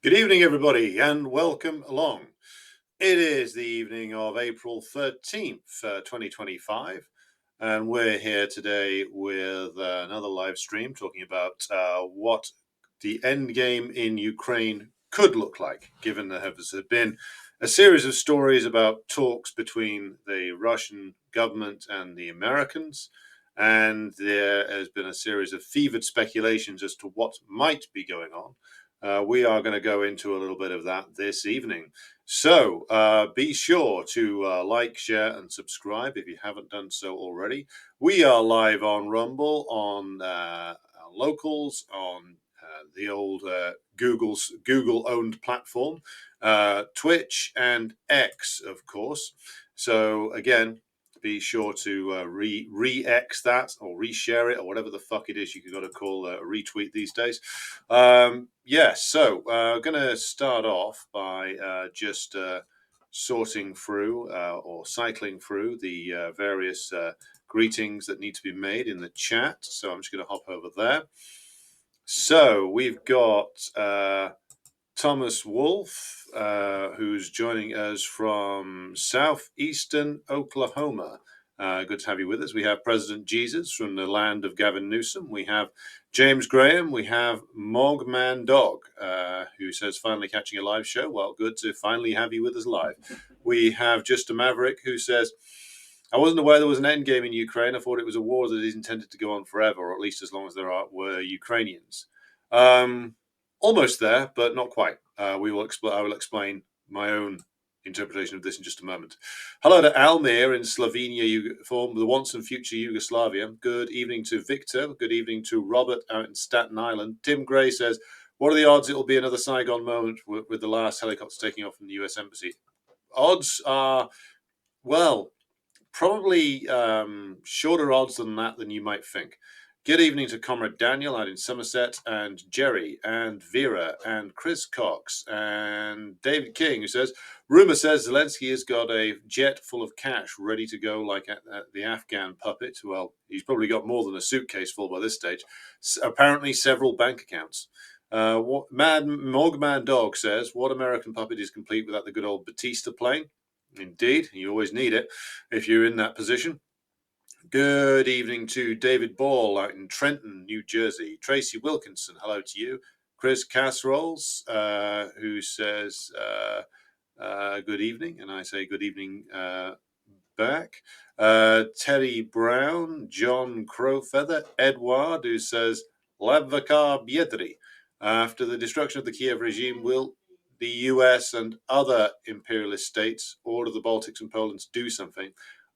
Good evening, everybody, and welcome along. It is the evening of April 13th, 2025, and we're here today with another live stream talking about what the end game in Ukraine could look like, given there has been a series of stories about talks between the Russian government and the Americans, and there has been a series of fevered speculations as to what might be going on. We are going to go into a little bit of that this evening. So be sure to like, share, and subscribe if you haven't done so already. We are live on Rumble, on Locals, on the old Google-owned platform, Twitch, and X, of course. So again, be sure to re-X that or reshare it or whatever the fuck it is you've got to call a retweet these days. Yes, so going to start off by just sorting through or cycling through the various greetings that need to be made in the chat. So I'm just going to hop over there. So we've got Thomas Wolf, who's joining us from southeastern Oklahoma. Good to have you with us. We have President Jesus from the land of Gavin Newsom. We have James Graham. We have Mogman Dog, who says, finally catching a live show. Well, good to finally have you with us live. We have Just a Maverick, who says, I wasn't aware there was an end game in Ukraine. I thought it was a war that is intended to go on forever, or at least as long as there were Ukrainians. Almost there, but not quite. I will explain my own interpretation of this in just a moment. Hello to Almir in Slovenia, former the once and future Yugoslavia. Good evening to Victor. Good evening to Robert out in Staten Island. Tim Gray says, what are the odds it'll be another Saigon moment with the last helicopter taking off from the US Embassy? Odds are, well, probably shorter odds than that than you might think. Good evening to Comrade Daniel out in Somerset, and Jerry, and Vera, and Chris Cox, and David King, who says, rumor says Zelensky has got a jet full of cash ready to go like at the Afghan puppet. Well, he's probably got more than a suitcase full by this stage. Apparently several bank accounts. Mogman Dog says, what American puppet is complete without the good old Batista plane? Indeed, you always need it if you're in that position. Good evening to David Ball out in Trenton, New Jersey. Tracy Wilkinson, hello to you. Chris Casseroles, who says good evening, and I say good evening back. Terry Brown, John Crowfeather, Edward, who says Lavaka Biedri. After the destruction of the Kiev regime, will the US and other imperialist states order the Baltics and Poland to do something?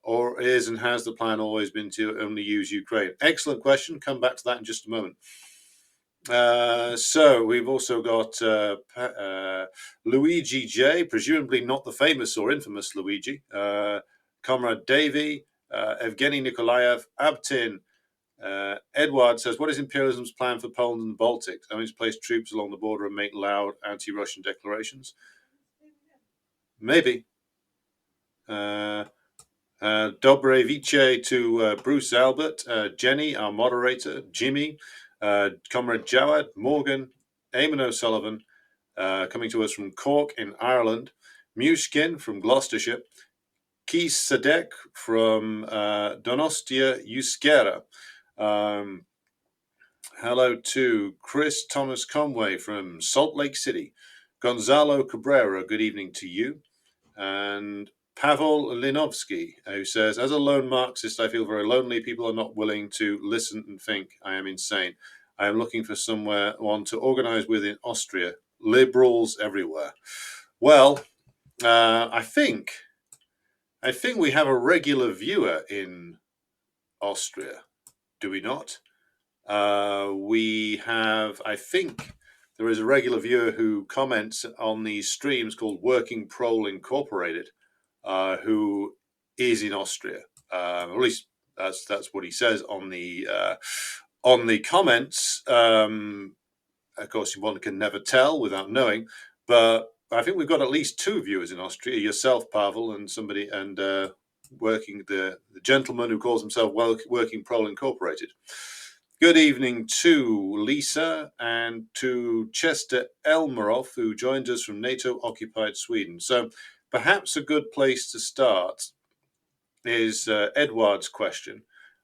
Or is and has the plan always been to only use Ukraine? Excellent question. Come back to that in just a moment. So we've also got Luigi J, presumably not the famous or infamous Luigi, Comrade Davy, Evgeny Nikolaev, Abtin. Edward says, what is imperialism's plan for Poland and the Baltics? Only to place troops along the border and make loud anti-Russian declarations? Maybe. Dobre Vice to Bruce Albert, Jenny, our moderator, Jimmy, Comrade Jawad, Morgan, Eamon O'Sullivan, coming to us from Cork in Ireland, Mushkin from Gloucestershire, Keith Sadek from Donostia Euskera. Hello to Chris Thomas Conway from Salt Lake City, Gonzalo Cabrera, good evening to you, and Pavel Linovsky, who says, as a lone Marxist, I feel very lonely. People are not willing to listen and think I am insane. I am looking for one to organize with in Austria. Liberals everywhere. Well, I think we have a regular viewer in Austria, do we not? We have, I think there is a regular viewer who comments on these streams called Working Prole Incorporated, who is in Austria, or at least that's what he says on the comments. Of course, one can never tell without knowing, but I think we've got at least two viewers in Austria: yourself, Pavel, and somebody, and the gentleman who calls himself Working Prole Incorporated. Good evening to Lisa and to Chester Elmarov, who joined us from NATO-occupied Sweden. So perhaps a good place to start is Edward's question.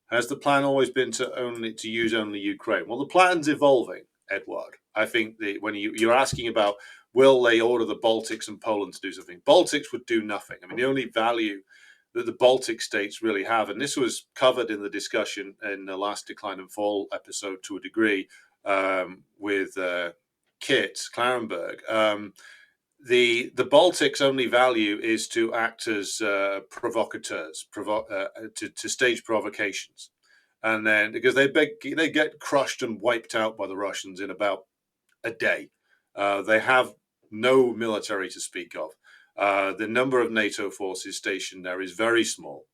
Has the plan always been to use only Ukraine? Well, the plan's evolving, Edward. I think when you're asking about will they order the Baltics and Poland to do something, Baltics would do nothing. I mean, the only value that the Baltic states really have, and this was covered in the discussion in the last Decline and Fall episode to a degree with Kit Clarenberg. The Baltics' only value is to act as provocateurs, to stage provocations, and then because they get crushed and wiped out by the Russians in about a day. They have no military to speak of. The number of NATO forces stationed there is very small.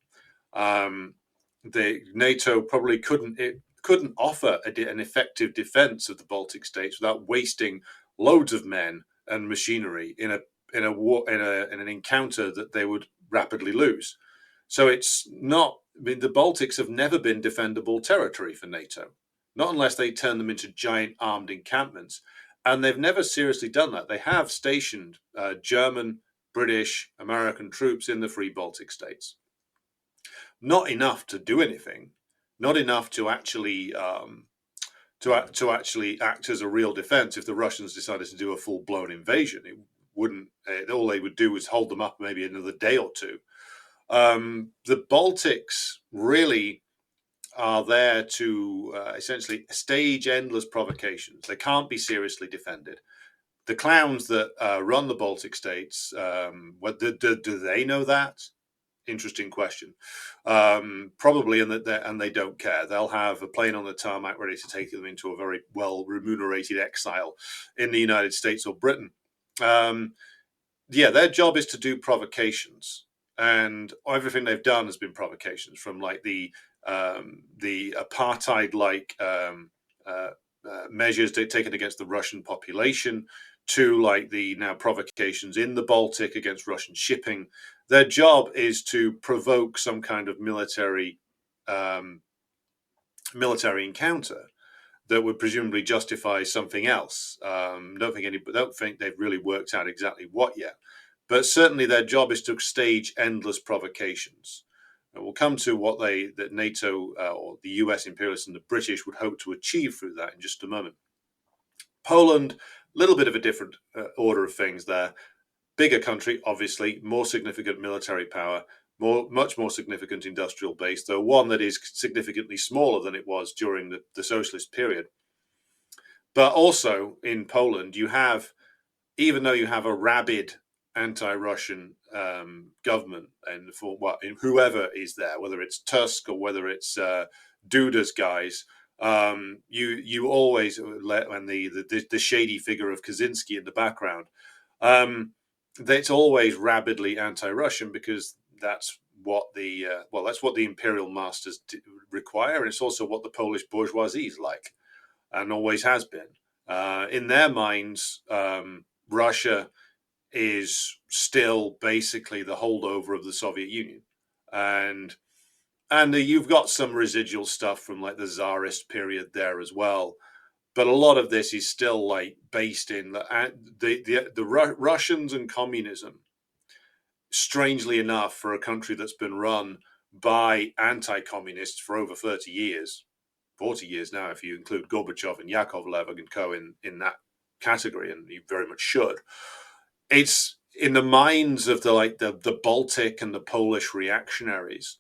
The NATO probably couldn't offer an effective defense of the Baltic states without wasting loads of men and machinery in an encounter that they would rapidly lose. So it's not. I mean, the Baltics have never been defendable territory for NATO, not unless they turn them into giant armed encampments. And they've never seriously done that. They have stationed German, British, American troops in the free Baltic states. Not enough to do anything. Not enough to actually to actually act as a real defense if the Russians decided to do a full-blown invasion. It wouldn't. All they would do is hold them up maybe another day or two. The Baltics really are there to essentially stage endless provocations. They can't be seriously defended. The clowns that run the Baltic states, do they know that? Interesting question. Probably, and they don't care. They'll have a plane on the tarmac ready to take them into a very well-remunerated exile in the United States or Britain. Their job is to do provocations, and everything they've done has been provocations, from like the apartheid-like measures taken against the Russian population to like the now provocations in the Baltic against Russian shipping. Their job is to provoke some kind of military encounter that would presumably justify something else. Don't think they've really worked out exactly what yet, but certainly their job is to stage endless provocations. And we'll come to what that NATO or the US imperialists and the British would hope to achieve through that in just a moment. Poland, a little bit of a different order of things there. Bigger country, obviously, more significant military power, much more significant industrial base, though one that is significantly smaller than it was during the socialist period. But also in Poland, even though you have a rabid anti-Russian government, and whoever is there, whether it's Tusk or whether it's Duda's guys, you always let the shady figure of Kaczynski in the background. That's always rabidly anti-Russian because that's what the imperial masters require, and it's also what the Polish bourgeoisie is like, and always has been. In their minds, Russia is still basically the holdover of the Soviet Union, and you've got some residual stuff from like the Tsarist period there as well. But a lot of this is still like based in the Russians and communism. Strangely enough, for a country that's been run by anti-communists for over 30 years, 40 years now, if you include Gorbachev and Yakovlev and co in that category, and you very much should. It's in the minds of the Baltic and the Polish reactionaries.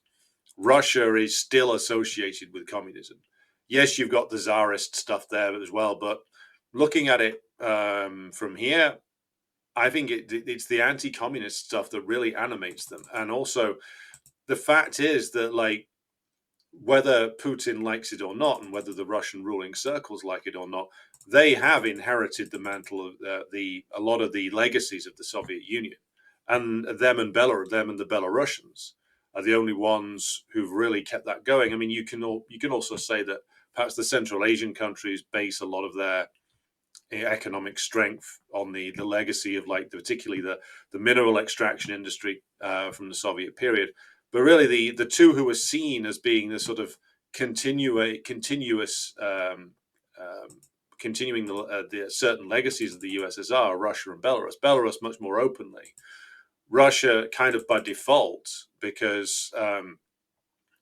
Russia is still associated with communism. Yes, you've got the Tsarist stuff there as well, but looking at it from here, I think it's the anti-communist stuff that really animates them. And also, the fact is that, like, whether Putin likes it or not, and whether the Russian ruling circles like it or not, they have inherited the mantle of a lot of the legacies of the Soviet Union, and them and the Belarusians are the only ones who've really kept that going. I mean, you can also say that perhaps the Central Asian countries base a lot of their economic strength on the legacy of particularly the mineral extraction industry from the Soviet period. But really, the two who are seen as being the sort of continuing the certain legacies of the USSR, Russia and Belarus. Belarus much more openly. Russia kind of by default, because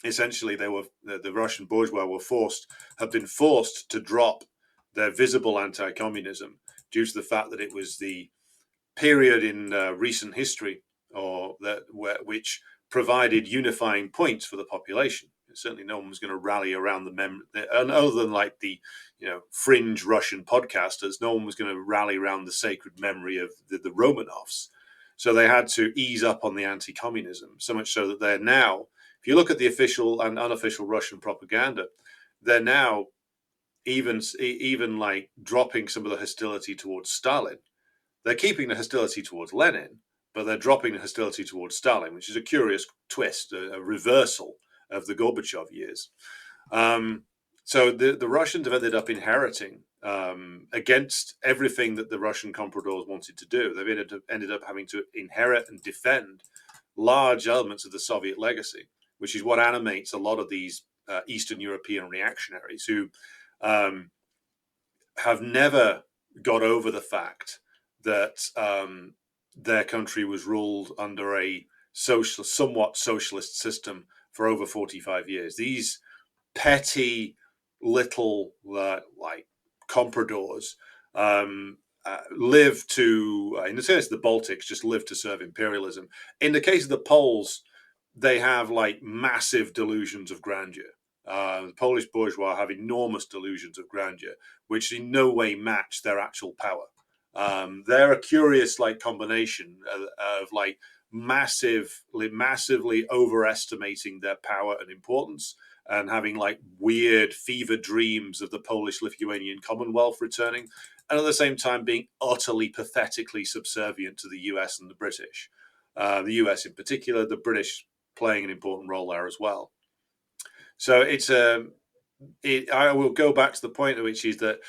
essentially the Russian bourgeois have been forced to drop their visible anti-communism due to the fact that it was the period in recent history which provided unifying points for the population. Certainly no one was going to rally around other than like the fringe Russian podcasters, no one was going to rally around the sacred memory of the Romanovs. So they had to ease up on the anti-communism, so much so that they're now, if you look at the official and unofficial Russian propaganda, they're now even like dropping some of the hostility towards Stalin. They're keeping the hostility towards Lenin, but they're dropping the hostility towards Stalin, which is a curious twist, a reversal of the Gorbachev years. So the Russians have ended up inheriting, against everything that the Russian compradors wanted to do. They've ended up having to inherit and defend large elements of the Soviet legacy, which is what animates a lot of these Eastern European reactionaries who have never got over the fact that their country was ruled under a somewhat socialist system for over 45 years. These petty little like compradors live to, in the case of the Baltics, just live to serve imperialism. In the case of the Poles, they have like massive delusions of grandeur. The Polish bourgeois have enormous delusions of grandeur, which in no way match their actual power. They're a curious like combination of like massively overestimating their power and importance, and having like weird fever dreams of the Polish-Lithuanian Commonwealth returning, and at the same time being utterly pathetically subservient to the US and the British. The US in particular, the British playing an important role there as well. So I will go back to the point, which is that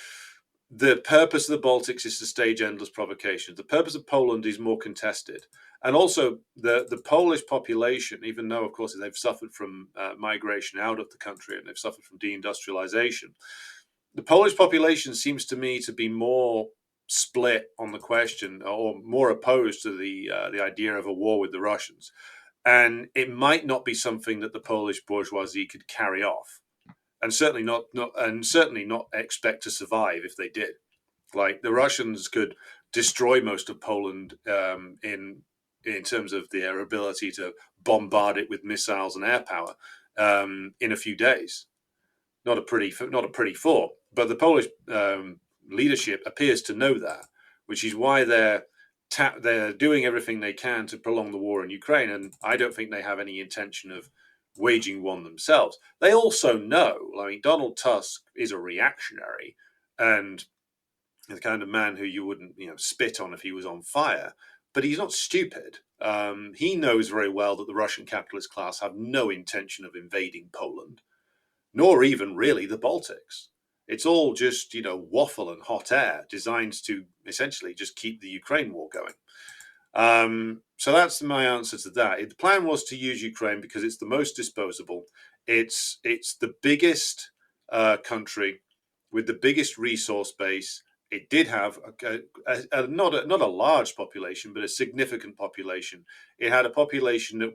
the purpose of the Baltics is to stage endless provocations. The purpose of Poland is more contested. And also the Polish population, even though, of course, they've suffered from migration out of the country and they've suffered from deindustrialization, the Polish population seems to me to be more split on the question, or more opposed to the idea of a war with the Russians. And it might not be something that the Polish bourgeoisie could carry off. And certainly not expect to survive if they did. Like the Russians could destroy most of Poland in terms of their ability to bombard it with missiles and air power in a few days. Not a pretty thought. But the Polish leadership appears to know that, which is why they're doing everything they can to prolong the war in Ukraine. And I don't think they have any intention of waging one themselves. They also know, I mean, Donald Tusk is a reactionary and the kind of man who you wouldn't, spit on if he was on fire, but he's not stupid. He knows very well that the Russian capitalist class have no intention of invading Poland, nor even really the Baltics. It's all just, waffle and hot air designed to essentially just keep the Ukraine war going. So that's my answer to that. The plan was to use Ukraine because it's the most disposable. It's the biggest country with the biggest resource base. It did have not a large population, but a significant population. It had a population that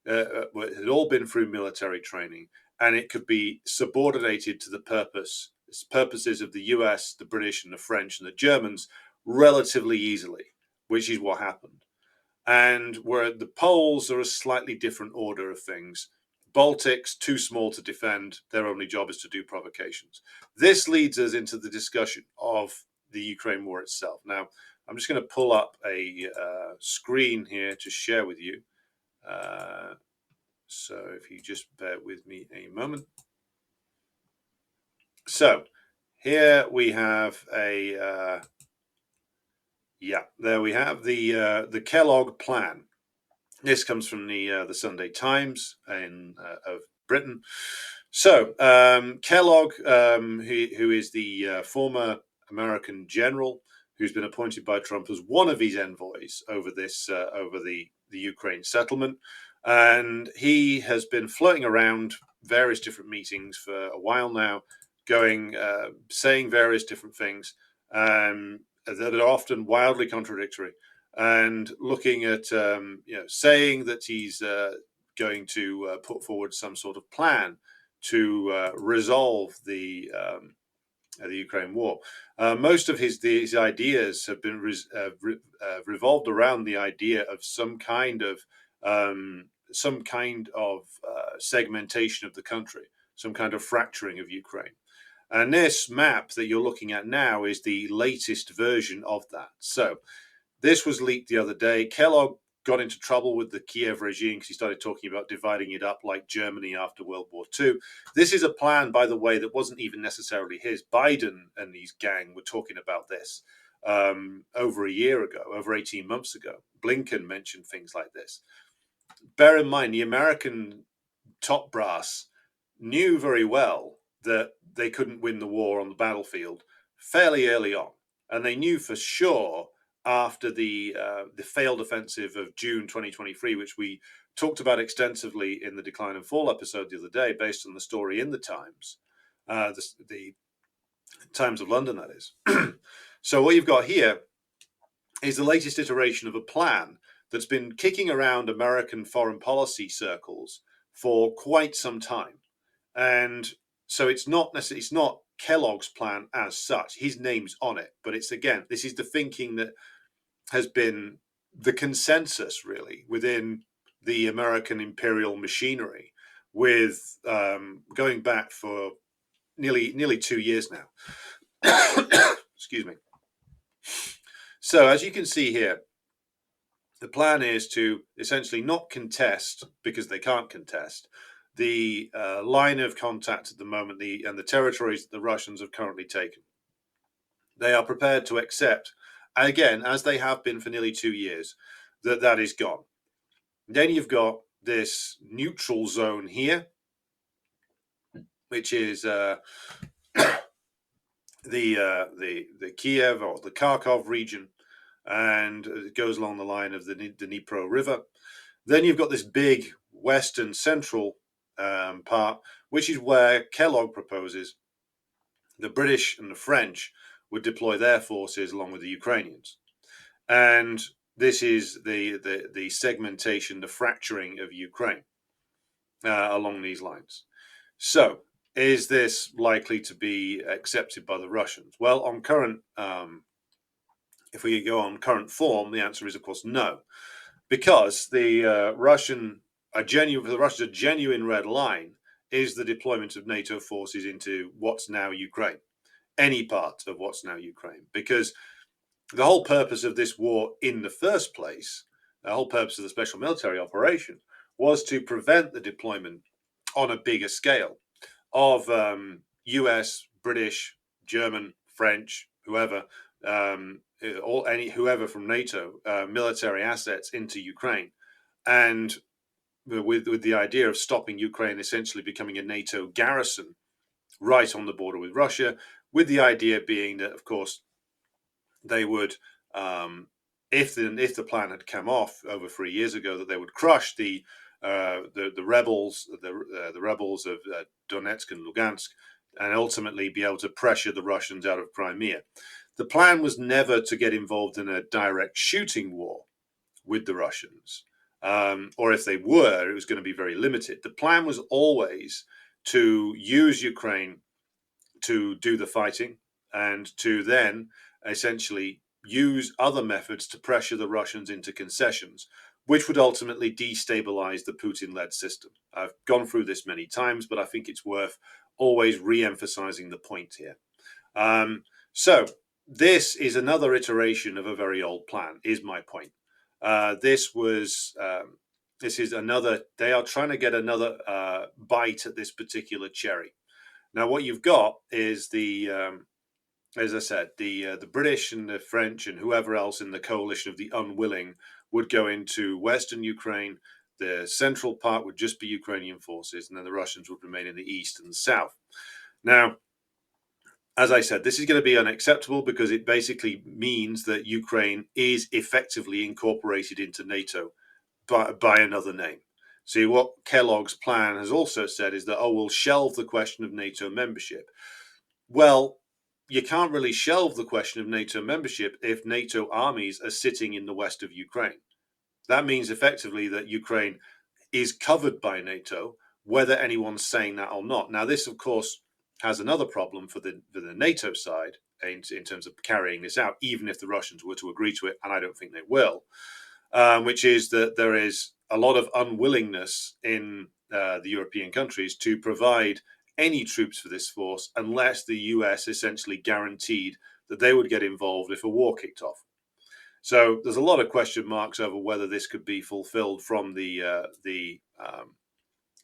had all been through military training, and it could be subordinated to the purposes of the US, the British, and the French and the Germans relatively easily, which is what happened. And where the Poles are a slightly different order of things. Baltics, too small to defend. Their only job is to do provocations. This leads us into the discussion of the Ukraine war itself. Now, I'm just going to pull up a screen here to share with you. So if you just bear with me a moment. So here we have there we have the Kellogg plan. This comes from the Sunday Times of Britain. So Kellogg, who is the former American general who's been appointed by Trump as one of his envoys over the Ukraine settlement, And he has been floating around various different meetings for a while now, saying various different things that are often wildly contradictory, and looking at saying that he's going to put forward some sort of plan to resolve the Ukraine war. Most of these ideas have been revolved around the idea of some kind of segmentation of the country, some kind of fracturing of Ukraine. And this map that you're looking at now is the latest version of that. So this was leaked the other day. Kellogg got into trouble with the Kiev regime because he started talking about dividing it up like Germany after World War II. This is a plan, by the way, that wasn't even necessarily his. Biden and his gang were talking about this over a year ago, over 18 months ago. Blinken mentioned things like this. Bear in mind, the American top brass knew very well that they couldn't win the war on the battlefield fairly early on. And they knew for sure after the failed offensive of June 2023, which we talked about extensively in the Decline and Fall episode the other day, based on the story in the Times, the Times of London, that is. So what you've got here is the latest iteration of a plan that's been kicking around American foreign policy circles for quite some time. And so it's not Kellogg's plan as such. His name's on it, but this is the thinking that has been the consensus really within the American imperial machinery, with going back for nearly 2 years now. Excuse me. So as you can see here, the plan is to essentially not contest, because they can't contest, the line of contact at the moment and the territories that the Russians have currently taken. They are prepared to accept, again, as they have been for nearly 2 years, that is gone. Then you've got this neutral zone here, which is the Kiev or the Kakov region, and it goes along the line of the Dnipro River. Then you've got this big western central part, which is where Kellogg proposes the British and the French would deploy their forces along with the Ukrainians. And this is the segmentation, the fracturing of Ukraine along these lines. So is this likely to be accepted by the Russians? Well, on current, if we go on current form, the answer is, of course, no, because the Russians, a genuine red line is the deployment of NATO forces into what's now Ukraine, any part of what's now Ukraine, because the whole purpose of this war in the first place, the whole purpose of the special military operation, was to prevent the deployment on a bigger scale of US, British, German, French, whoever, whoever from NATO military assets into Ukraine, and with the idea of stopping Ukraine essentially becoming a NATO garrison right on the border with Russia, with the idea being that, of course, they would, if the plan had come off over 3 years ago, that they would crush the rebels of Donetsk and Lugansk, and ultimately be able to pressure the Russians out of Crimea. The plan was never to get involved in a direct shooting war with the Russians, or if they were, it was going to be very limited. The plan was always to use Ukraine to do the fighting, and to then essentially use other methods to pressure the Russians into concessions, which would ultimately destabilize the Putin-led system. I've gone through this many times, but I think it's worth always re-emphasizing the point here. So this is another iteration of a very old plan, is my point. This is another, they are trying to get another bite at this particular cherry. Now, what you've got is as I said, the British and the French and whoever else in the coalition of the unwilling would go into Western Ukraine. The central part would just be Ukrainian forces, and then the Russians would remain in the east and the south. Now, as I said, this is going to be unacceptable because it basically means that Ukraine is effectively incorporated into NATO by another name. See, what Kellogg's plan has also said is that, oh, we'll shelve the question of NATO membership. Well, you can't really shelve the question of NATO membership if NATO armies are sitting in the west of Ukraine. That means effectively that Ukraine is covered by NATO, whether anyone's saying that or not. Now, this, of course, has another problem for the NATO side in terms of carrying this out, even if the Russians were to agree to it, and I don't think they will, which is that there is a lot of unwillingness in the European countries to provide any troops for this force unless the US essentially guaranteed that they would get involved if a war kicked off. So there's a lot of question marks over whether this could be fulfilled from the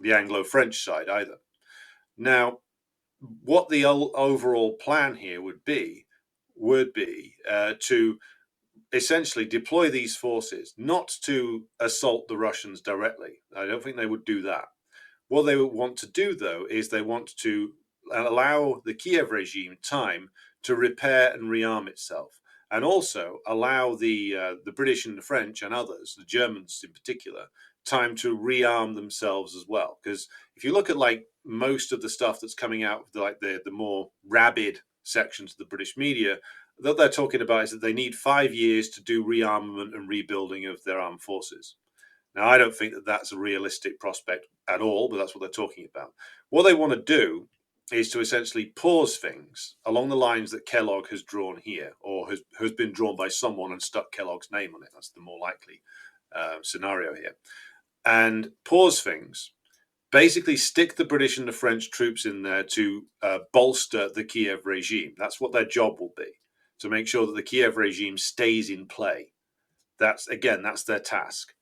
Anglo-French side either. Now, what the overall plan here would be to essentially deploy these forces, not to assault the Russians directly. I don't think they would do that. What they would want to do, though, is they want to allow the Kiev regime time to repair and rearm itself, and also allow the British and the French and others, the Germans in particular, time to rearm themselves as well. Because if you look at like most of the stuff that's coming out of the more rabid sections of the British media, what they're talking about is that they need 5 years to do rearmament and rebuilding of their armed forces. Now, I don't think that that's a realistic prospect at all, but that's what they're talking about. What they want to do is to essentially pause things along the lines that Kellogg has drawn here, or has been drawn by someone and stuck Kellogg's name on it. That's the more likely scenario here. And pause things, basically stick the British and the French troops in there to bolster the Kiev regime. That's what their job will be, to make sure that the Kiev regime stays in play. That's their task.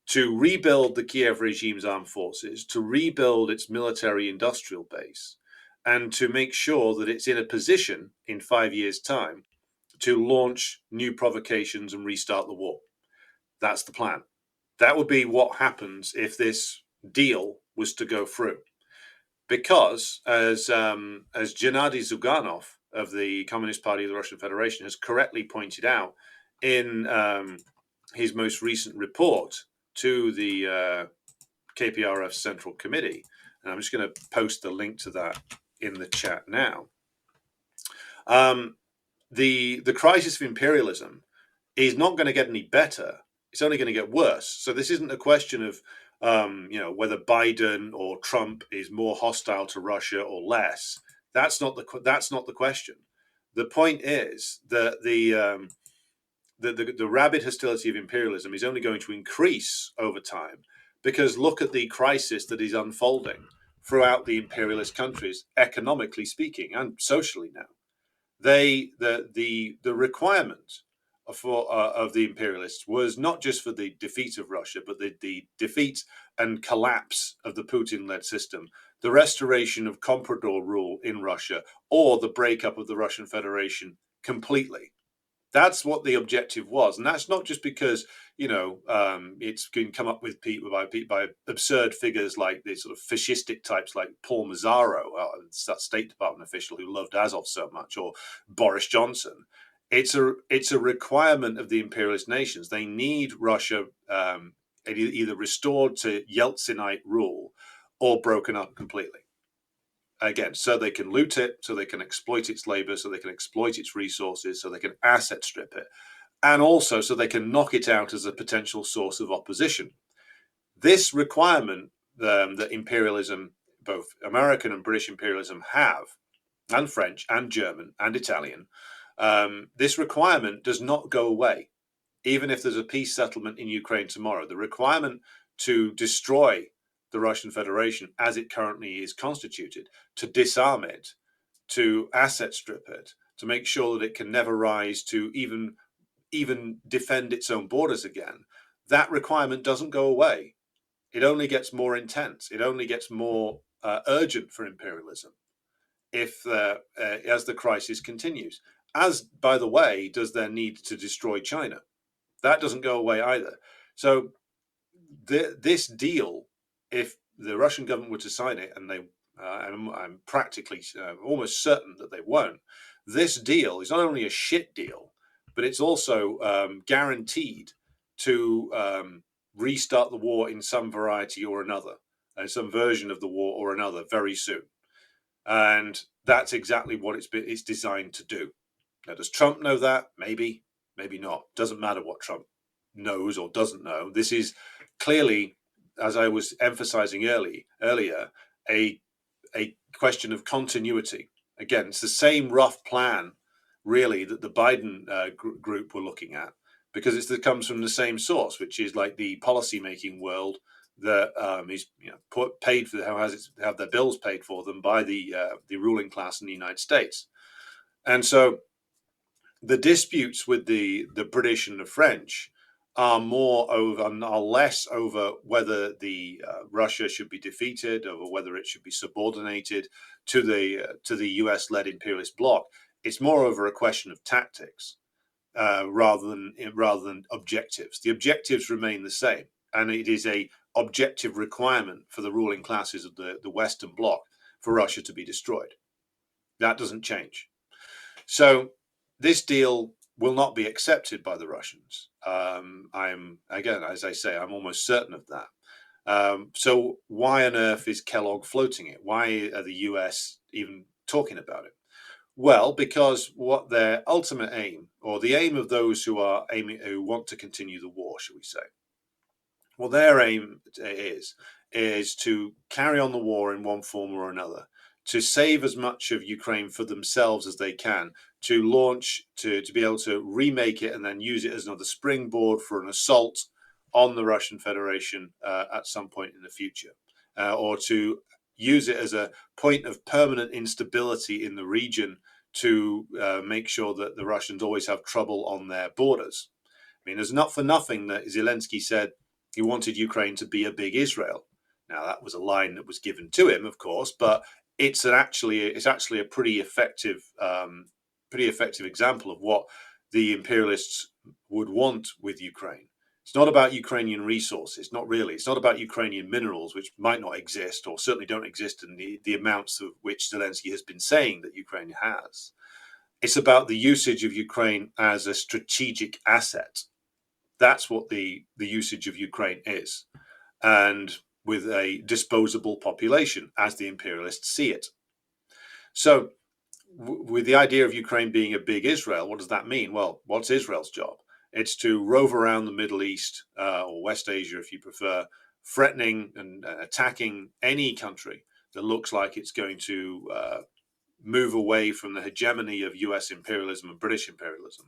To rebuild the Kiev regime's armed forces, to rebuild its military industrial base, and to make sure that it's in a position in 5 years' time to launch new provocations and restart the war. That's the plan. That would be what happens if this deal was to go through. Because as Gennady Zyuganov of the Communist Party of the Russian Federation has correctly pointed out in his most recent report to the KPRF Central Committee, and I'm just going to post the link to that in the chat now. The crisis of imperialism is not going to get any better. It's only going to get worse. So this isn't a question of whether Biden or Trump is more hostile to Russia or less. That's not the question. The point is that the rabid hostility of imperialism is only going to increase over time, because look at the crisis that is unfolding throughout the imperialist countries, economically speaking and socially now. The requirement of the imperialists was not just for the defeat of Russia, but the defeat and collapse of the Putin-led system, the restoration of comprador rule in Russia, or the breakup of the Russian Federation completely. That's what the objective was, and that's not just because it's been come up with by absurd figures like the sort of fascistic types like Paul Mazzaro, that State Department official who loved Azov so much, or Boris Johnson. It's a requirement of the imperialist nations. They need Russia either restored to Yeltsinite rule or broken up completely. Again, so they can loot it, so they can exploit its labor, so they can exploit its resources, so they can asset strip it, and also so they can knock it out as a potential source of opposition. This requirement that imperialism, both American and British imperialism have, and French and German and Italian, this requirement does not go away. Even if there's a peace settlement in Ukraine tomorrow, the requirement to destroy the Russian Federation as it currently is constituted, to disarm it, to asset strip it, to make sure that it can never rise to even defend its own borders again, that requirement doesn't go away. It only gets more intense. It only gets more urgent for imperialism as the crisis continues. As, by the way, does their need to destroy China. That doesn't go away either. So this deal, if the Russian government were to sign it, and I'm practically almost certain that they won't, this deal is not only a shit deal, but it's also guaranteed to restart the war in some variety or another, some version of the war or another very soon. And that's exactly what it's designed to do. Now, does Trump know that? Maybe, maybe not. Doesn't matter what Trump knows or doesn't know. This is clearly, as I was emphasizing earlier, a question of continuity. Again, it's the same rough plan, really, that the Biden group were looking at, because it comes from the same source, which is like the policy-making world that is paid for, have their bills paid for them by the ruling class in the United States. And so the disputes with the British and the French are less over whether the Russia should be defeated, over whether it should be subordinated to the US-led imperialist bloc. It's more over a question of tactics rather than objectives. The objectives remain the same, and it is a objective requirement for the ruling classes of the Western bloc for Russia to be destroyed. That doesn't change. So this deal will not be accepted by the Russians. I'm, again, as I say, I'm almost certain of that. So why on earth is Kellogg floating it? Why are the US even talking about it? Well, because what their ultimate aim, or the aim of those who want to continue the war, shall we say, well, their aim is to carry on the war in one form or another, to save as much of Ukraine for themselves as they can, to launch, to be able to remake it and then use it as another springboard for an assault on the Russian Federation at some point in the future, or to use it as a point of permanent instability in the region to make sure that the Russians always have trouble on their borders. I mean, it's not for nothing that Zelensky said he wanted Ukraine to be a big Israel. Now, that was a line that was given to him, of course, but it's actually a pretty effective example of what the imperialists would want with Ukraine. It's not about Ukrainian resources, not really. It's not about Ukrainian minerals, which might not exist or certainly don't exist in the amounts of which Zelensky has been saying that Ukraine has. It's about the usage of Ukraine as a strategic asset. That's what the usage of Ukraine is. And with a disposable population, as the imperialists see it. So with the idea of Ukraine being a big Israel, what does that mean? Well, what's Israel's job? It's to rove around the Middle East, or West Asia, if you prefer, threatening and attacking any country that looks like it's going to move away from the hegemony of US imperialism and British imperialism.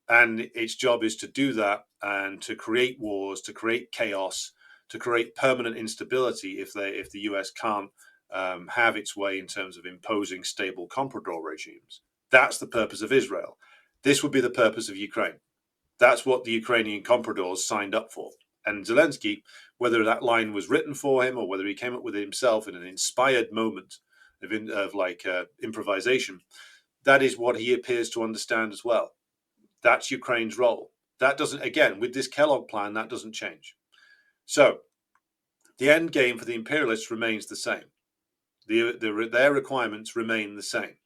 And its job is to do that and to create wars, to create chaos, to create permanent instability if the US can't have its way in terms of imposing stable comprador regimes. That's the purpose of Israel. This would be the purpose of Ukraine. That's what the Ukrainian compradors signed up for. And Zelensky, whether that line was written for him or whether he came up with it himself in an inspired moment of improvisation, that is what he appears to understand as well. That's Ukraine's role. That doesn't, again, with this Kellogg plan, that doesn't change. So the end game for the imperialists remains the same. Their requirements remain the same.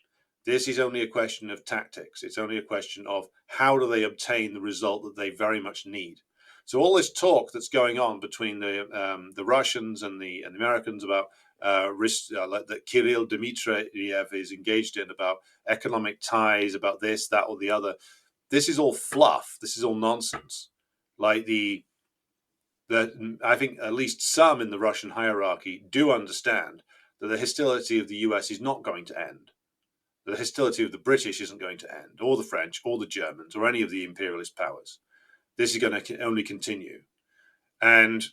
This is only a question of tactics. It's only a question of how do they obtain the result that they very much need. So all this talk that's going on between the Russians and the Americans about that Kirill Dmitriev is engaged in, about economic ties, about this, that, or the other, this is all fluff. This is all nonsense. Like I think at least some in the Russian hierarchy do understand that the hostility of the US is not going to end. The hostility of the British isn't going to end, or the French, or the Germans, or any of the imperialist powers. This is going to only continue. And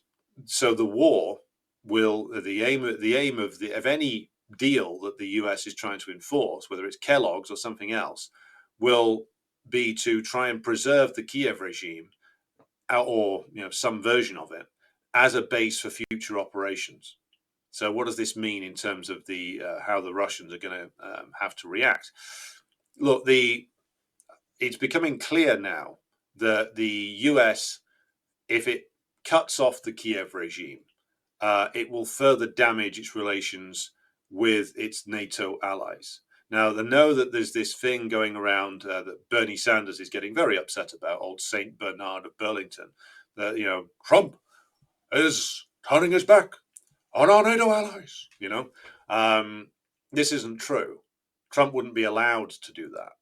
so the war will, the aim of any deal that the US is trying to enforce, whether it's Kellogg's or something else, will be to try and preserve the Kiev regime, or some version of it, as a base for future operations. So what does this mean in terms of how the Russians are going to have to react? Look, it's becoming clear now that the US, if it cuts off the Kiev regime, it will further damage its relations with its NATO allies. Now, they know that there's this thing going around that Bernie Sanders is getting very upset about, old Saint Bernard of Burlington, that, Trump is turning his back on our NATO allies. This isn't true. Trump wouldn't be allowed to do that.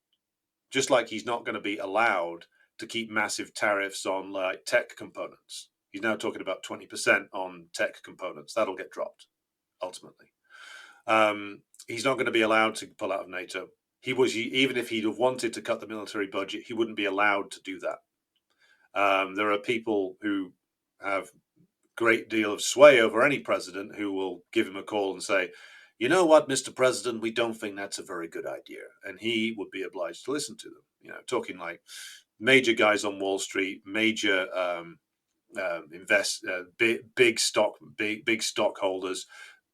Just like he's not going to be allowed to keep massive tariffs on like tech components. He's now talking about 20% on tech components. That'll get dropped ultimately. He's not going to be allowed to pull out of NATO. Even if he'd have wanted to cut the military budget, he wouldn't be allowed to do that. There are people who have great deal of sway over any president who will give him a call and say, you know what, Mr. President, we don't think that's a very good idea. And he would be obliged to listen to them, talking like major guys on Wall Street, major big stockholders,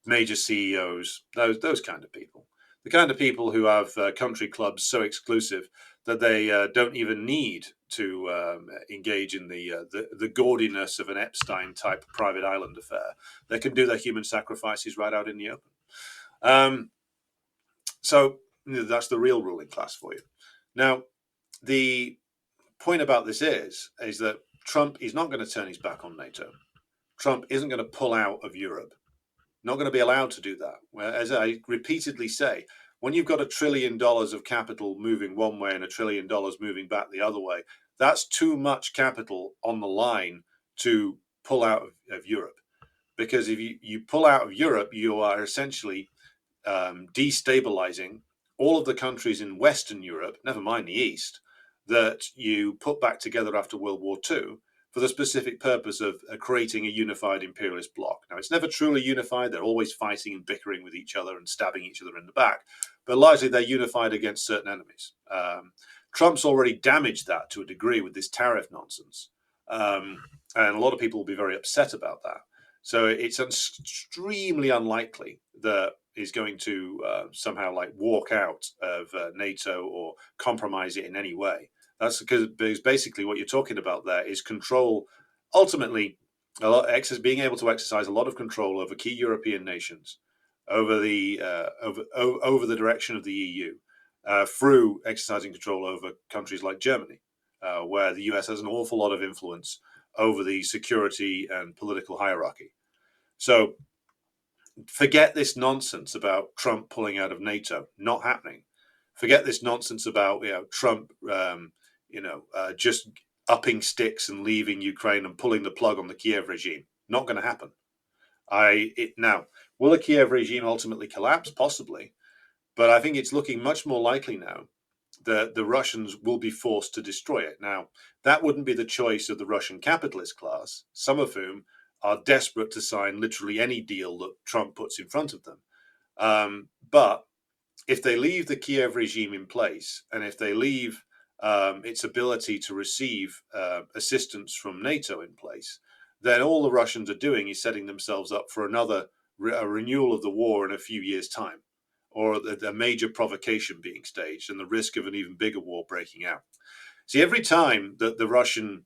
major CEOs, those kind of people. The kind of people who have country clubs so exclusive that they don't even need to engage in the gaudiness of an Epstein-type private island affair. They can do their human sacrifices right out in the open. So that's the real ruling class for you. Now, the point about this is that Trump is not going to turn his back on NATO. Trump isn't going to pull out of Europe. Not going to be allowed to do that. As I repeatedly say, when you've got $1 trillion of capital moving one way and $1 trillion moving back the other way, that's too much capital on the line to pull out of Europe. Because if you pull out of Europe, you are essentially destabilizing all of the countries in Western Europe, never mind the East, that you put back together after World War II for the specific purpose of creating a unified imperialist bloc. Now, it's never truly unified. They're always fighting and bickering with each other and stabbing each other in the back. But largely, they're unified against certain enemies. Trump's already damaged that to a degree with this tariff nonsense. And a lot of people will be very upset about that. So it's extremely unlikely that he's going to somehow like walk out of NATO or compromise it in any way. That's because basically what you're talking about there is control, ultimately, being able to exercise a lot of control over key European nations, over the direction of the EU, through exercising control over countries like Germany, where the US has an awful lot of influence over the security and political hierarchy. So forget this nonsense about Trump pulling out of NATO. Not happening. Forget this nonsense about Trump just upping sticks and leaving Ukraine and pulling the plug on the Kiev regime. Not going to happen. Now, will the Kiev regime ultimately collapse? Possibly. But I think it's looking much more likely now that the Russians will be forced to destroy it. Now, that wouldn't be the choice of the Russian capitalist class, some of whom are desperate to sign literally any deal that Trump puts in front of them. But if they leave the Kiev regime in place, and if they leave its ability to receive assistance from NATO in place, then all the Russians are doing is setting themselves up for a renewal of the war in a few years' time, or a major provocation being staged and the risk of an even bigger war breaking out. See, every time that the Russian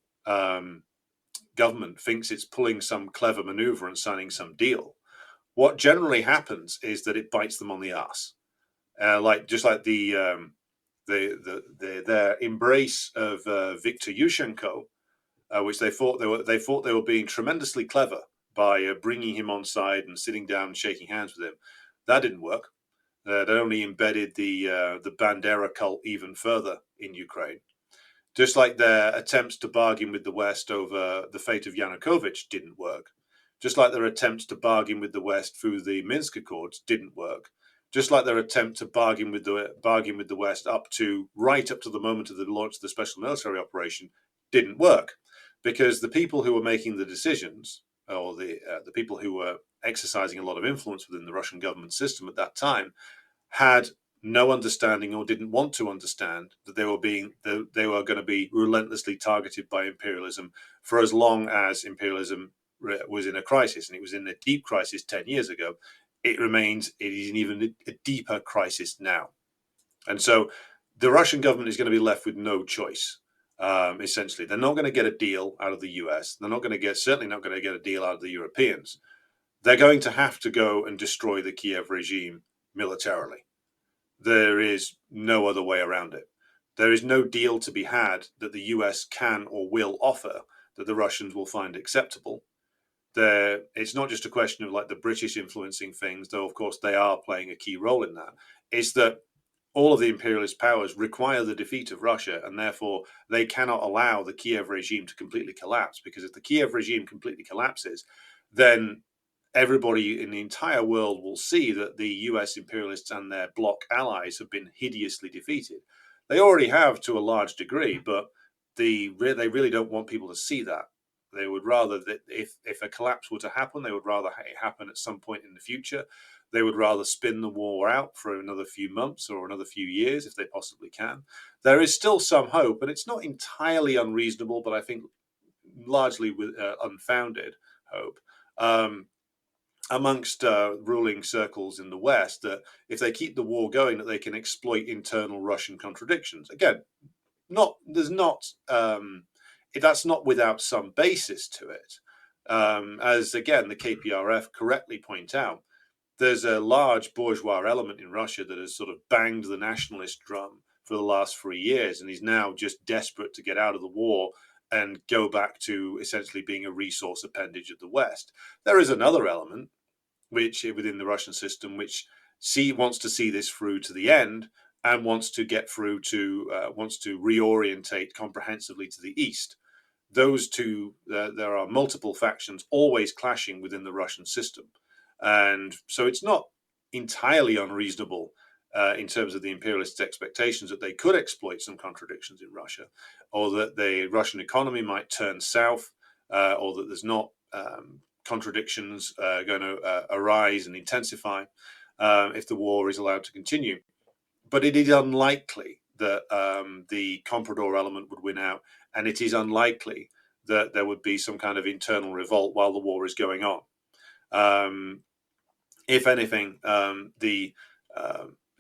government thinks it's pulling some clever maneuver and signing some deal, what generally happens is that it bites them on the ass. Just like their embrace of Viktor Yushchenko, which they thought they were being tremendously clever by bringing him on side and sitting down and shaking hands with him. That didn't work. That only embedded the Bandera cult even further in Ukraine. Just like their attempts to bargain with the West over the fate of Yanukovych didn't work. Just like their attempts to bargain with the West through the Minsk Accords didn't work. Just like their attempt to bargain with the West right up to the moment of the launch of the special military operation didn't work, because the people who were making the decisions, or the people who were exercising a lot of influence within the Russian government system at that time, had no understanding or didn't want to understand that they were going to be relentlessly targeted by imperialism for as long as imperialism was in a crisis, and it was in a deep crisis 10 years ago. It is in even a deeper crisis now. And so the Russian government is going to be left with no choice. Essentially, they're not going to get a deal out of the US. They're certainly not going to get a deal out of the Europeans. They're going to have to go and destroy the Kiev regime militarily. There is no other way around it. There is no deal to be had that the US can or will offer that the Russians will find acceptable. it's not just a question of like the British influencing things, though of course they are playing a key role in that. It's that all of the imperialist powers require the defeat of Russia, and therefore they cannot allow the Kiev regime to completely collapse, because if the Kiev regime completely collapses, then everybody in the entire world will see that the US imperialists and their bloc allies have been hideously defeated. They already have to a large degree, but they really don't want people to see that. They would rather that if a collapse were to happen, they would rather it happen at some point in the future. They would rather spin the war out for another few months or another few years if they possibly can. There is still some hope, and it's not entirely unreasonable, but I think largely with unfounded hope amongst ruling circles in the West, that if they keep the war going, that they can exploit internal Russian contradictions. Again, that's not without some basis to it. As again, the KPRF correctly point out, there's a large bourgeois element in Russia that has sort of banged the nationalist drum for the last 3 years, and is now just desperate to get out of the war and go back to essentially being a resource appendage of the West. There is another element which within the Russian system which wants to see this through to the end, and wants to get through to wants to reorientate comprehensively to the East. Those two, there are multiple factions always clashing within the Russian system. And so it's not entirely unreasonable in terms of the imperialists' expectations that they could exploit some contradictions in Russia, or that the Russian economy might turn south, or that there's not contradictions going to arise and intensify if the war is allowed to continue. But it is unlikely that the comprador element would win out, and it is unlikely that there would be some kind of internal revolt while the war is going on. If anything, the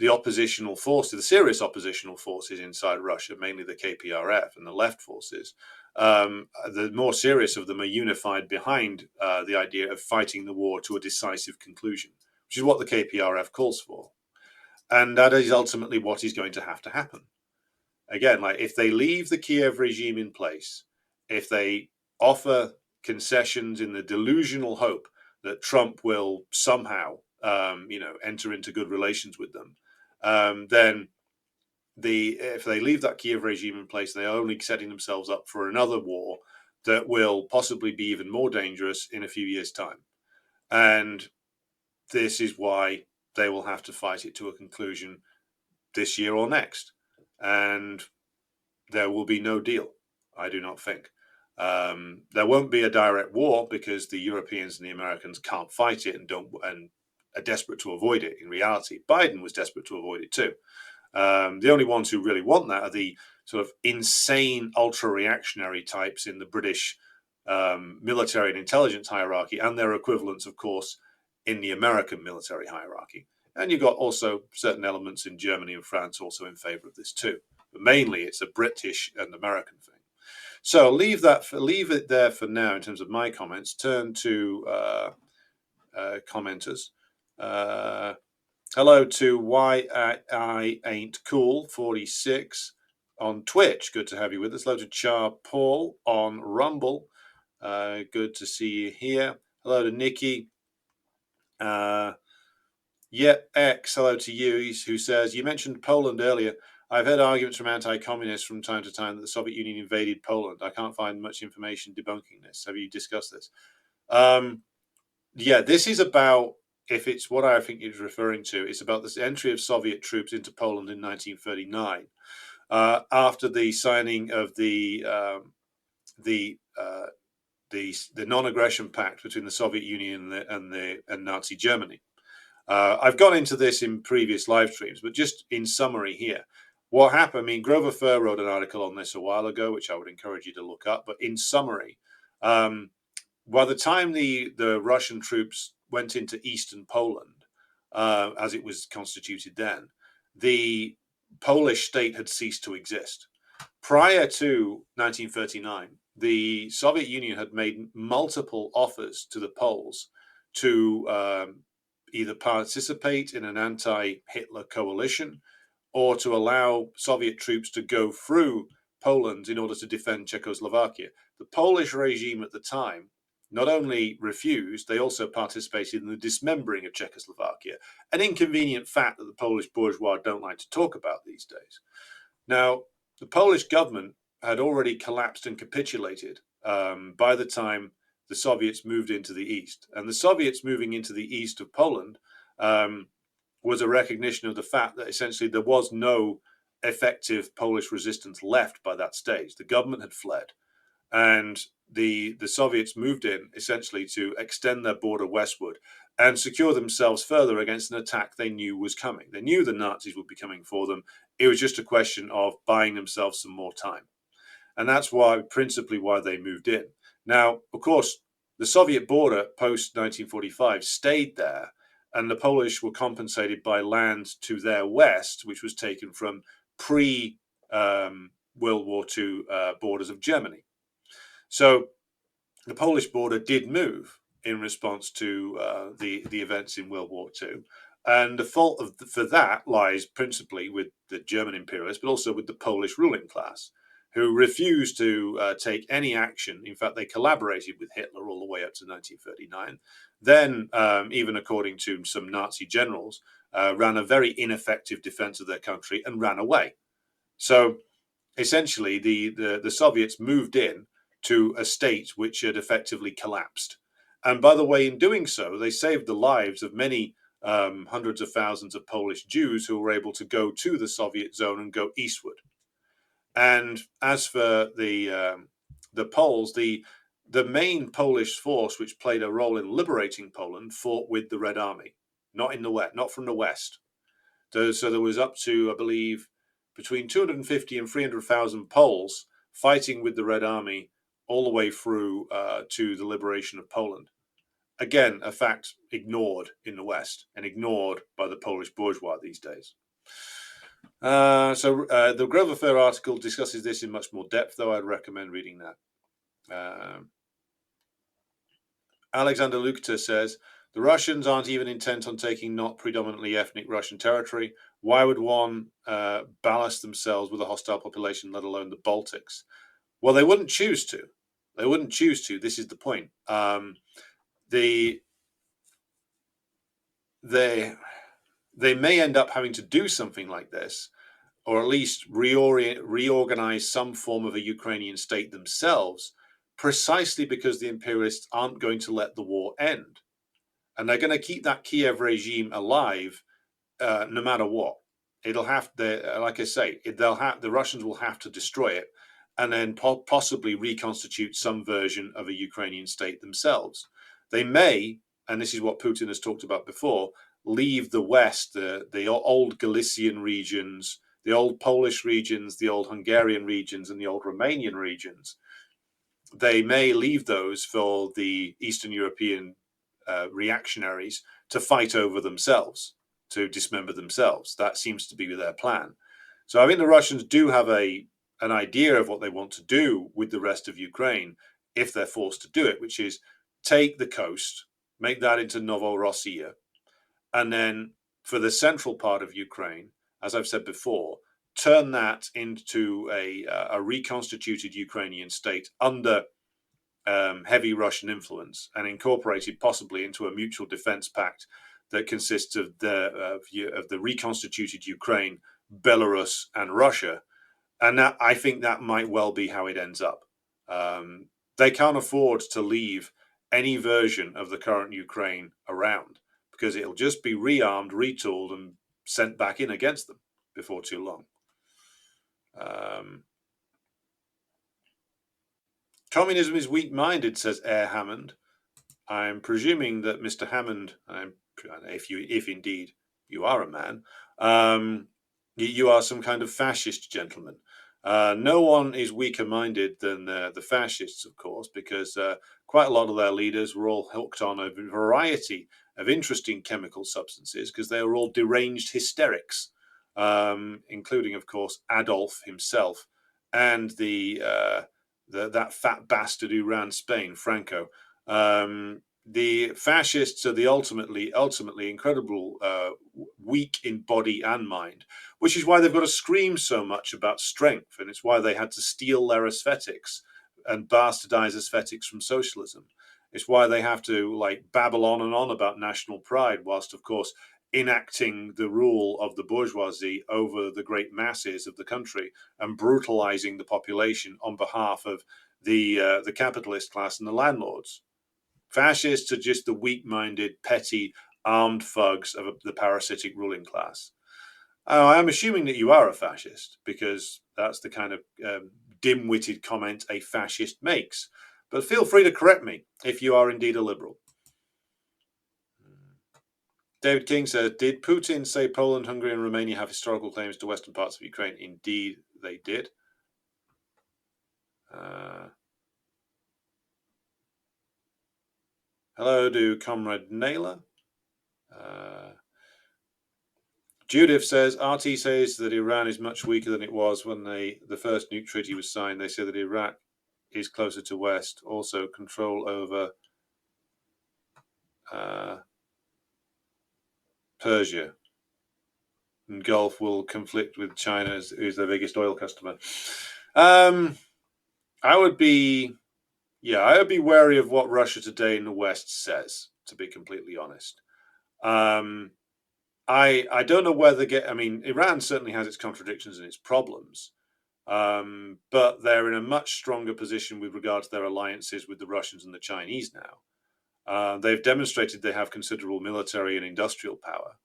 oppositional forces, the serious oppositional forces inside Russia, mainly the KPRF and the left forces, the more serious of them are unified behind the idea of fighting the war to a decisive conclusion, which is what the KPRF calls for. And that is ultimately what is going to happen. Again, like if they leave the Kiev regime in place, if they offer concessions in the delusional hope that Trump will somehow, enter into good relations with them, then if they leave that Kiev regime in place, they are only setting themselves up for another war that will possibly be even more dangerous in a few years' time. And this is why they will have to fight it to a conclusion this year or next. And there will be no deal, I do not think. There won't be a direct war because the Europeans and the Americans can't fight it and are desperate to avoid it. In reality, Biden was desperate to avoid it too. The only ones who really want that are the sort of insane ultra-reactionary types in the British military and intelligence hierarchy, and their equivalents, of course, in the American military hierarchy. And you've got also certain elements in Germany and France also in favor of this too. But mainly it's a British and American thing. So leave it there for now in terms of my comments. Turn to commenters. Hello to Why I Ain't Cool 46 on Twitch. Good to have you with us. Hello to Char Paul on Rumble. Good to see you here. Hello to Nikki. X, hello to you, who says, you mentioned Poland earlier. I've heard arguments from anti-communists from time to time that the Soviet Union invaded Poland. I can't find much information debunking this. Have you discussed this? This is about, if it's what I think it's referring to, it's about the entry of Soviet troops into Poland in 1939, after the signing of the non-aggression pact between the Soviet Union and Nazi Germany. I've gone into this in previous live streams, but just in summary here, what happened? I mean, Grover Furr wrote an article on this a while ago, which I would encourage you to look up. But in summary, by the time the Russian troops went into eastern Poland, as it was constituted then, the Polish state had ceased to exist. Prior to 1939, the Soviet Union had made multiple offers to the Poles to either participate in an anti-Hitler coalition or to allow Soviet troops to go through Poland in order to defend Czechoslovakia. The Polish regime at the time not only refused, they also participated in the dismembering of Czechoslovakia, an inconvenient fact that the Polish bourgeois don't like to talk about these days. Now, the Polish government had already collapsed and capitulated by the time the Soviets moved into the east. And the Soviets moving into the east of Poland was a recognition of the fact that essentially there was no effective Polish resistance left by that stage. The government had fled. And the Soviets moved in essentially to extend their border westward and secure themselves further against an attack they knew was coming. They knew the Nazis would be coming for them. It was just a question of buying themselves some more time. And that's principally why they moved in. Now, of course, the Soviet border post-1945 stayed there, and the Polish were compensated by land to their west, which was taken from pre-World War II borders of Germany. So the Polish border did move in response to the events in World War II. And the fault for that lies principally with the German imperialists, but also with the Polish ruling class, who refused to take any action. In fact, they collaborated with Hitler all the way up to 1939. Then, even according to some Nazi generals, ran a very ineffective defense of their country and ran away. So essentially, the Soviets moved in to a state which had effectively collapsed. And by the way, in doing so, they saved the lives of many hundreds of thousands of Polish Jews who were able to go to the Soviet zone and go eastward. And as for the Poles, the main Polish force which played a role in liberating Poland fought with the Red Army, not in the west, not from the west. So there was up to, I believe, between 250 and 300,000 Poles fighting with the Red Army all the way through to the liberation of Poland. Again, a fact ignored in the West and ignored by the Polish bourgeois these days. The Grove Affair article discusses this in much more depth, though I'd recommend reading that. Alexander Lukta says, the Russians aren't even intent on taking not predominantly ethnic Russian territory. Why would one ballast themselves with a hostile population, let alone the Baltics? Well, they wouldn't choose to. They wouldn't choose to. This is the point. They may end up having to do something like this, or at least reorganize some form of a Ukrainian state themselves, precisely because the imperialists aren't going to let the war end. And they're going to keep that Kiev regime alive no matter what. It'll have to, like I say, the Russians will have to destroy it and then possibly reconstitute some version of a Ukrainian state themselves. They may, and this is what Putin has talked about before, leave the West, the old Galician regions, the old Polish regions, the old Hungarian regions, and the old Romanian regions. They may leave those for the Eastern European reactionaries to fight over themselves, to dismember themselves. That seems to be their plan. So I think the Russians do have an idea of what they want to do with the rest of Ukraine if they're forced to do it, which is take the coast, make that into Novorossiya, and then for the central part of Ukraine, as I've said before, turn that into a reconstituted Ukrainian state under heavy Russian influence and incorporated possibly into a mutual defense pact that consists of the reconstituted Ukraine, Belarus, and Russia. And that, I think that might well be how it ends up. They can't afford to leave any version of the current Ukraine around because it'll just be rearmed, retooled, and sent back in against them before too long. Communism is weak-minded, says Air Hammond. I'm presuming that Mr. Hammond, if indeed you are a man, you are some kind of fascist gentleman. No one is weaker-minded than the fascists, of course, because quite a lot of their leaders were all hooked on a variety of interesting chemical substances because they were all deranged hysterics, including, of course, Adolf himself and that fat bastard who ran Spain, Franco. The fascists are the ultimately incredible weak in body and mind, which is why they've got to scream so much about strength, and it's why they had to steal their aesthetics and bastardize aesthetics from socialism. It's why they have to like babble on and on about national pride, whilst of course enacting the rule of the bourgeoisie over the great masses of the country and brutalizing the population on behalf of the capitalist class and the landlords. Fascists are just the weak-minded, petty, armed thugs of the parasitic ruling class. I'm assuming that you are a fascist, because that's the kind of dim-witted comment a fascist makes. But feel free to correct me if you are indeed a liberal. David King says, did Putin say Poland, Hungary, and Romania have historical claims to western parts of Ukraine? Indeed, they did. Hello to Comrade Naylor. Judith says, RT says that Iran is much weaker than it was when the first nuke treaty was signed. They say that Iraq is closer to West. Also, control over Persia and Gulf will conflict with China, who's their biggest oil customer. I would be wary of what Russia today in the West says, to be completely honest. I don't know whether Iran certainly has its contradictions and its problems, but they're in a much stronger position with regard to their alliances with the Russians and the Chinese now. They've demonstrated they have considerable military and industrial power.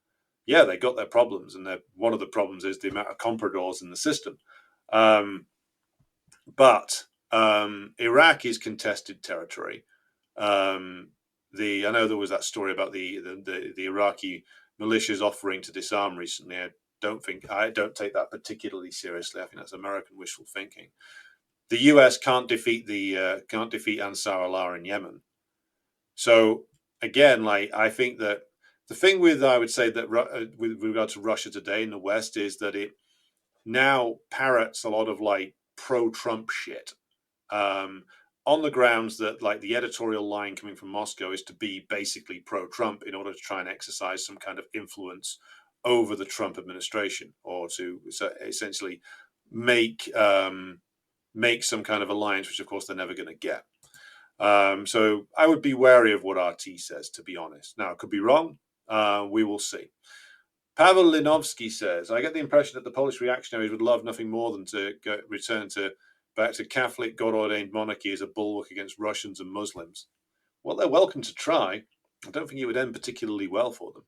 Yeah, they got their problems, and one of the problems is the amount of compradors in the system. But Iraq is contested territory. I know there was that story about the Iraqi militias offering to disarm recently. I don't take that particularly seriously. I think that's American wishful thinking. The US can't defeat Ansar Allah in Yemen. So again, I think that the thing with regard to Russia today in the West is that it now parrots a lot of pro-Trump shit, on the grounds that the editorial line coming from Moscow is to be basically pro-Trump in order to try and exercise some kind of influence over the Trump administration, or to essentially make some kind of alliance, which of course they're never going to get. So I would be wary of what RT says, to be honest. Now, I could be wrong. We will see. Pavel Linovsky says, I get the impression that the Polish reactionaries would love nothing more than to return back to Catholic, God-ordained monarchy as a bulwark against Russians and Muslims. Well, they're welcome to try. I don't think it would end particularly well for them.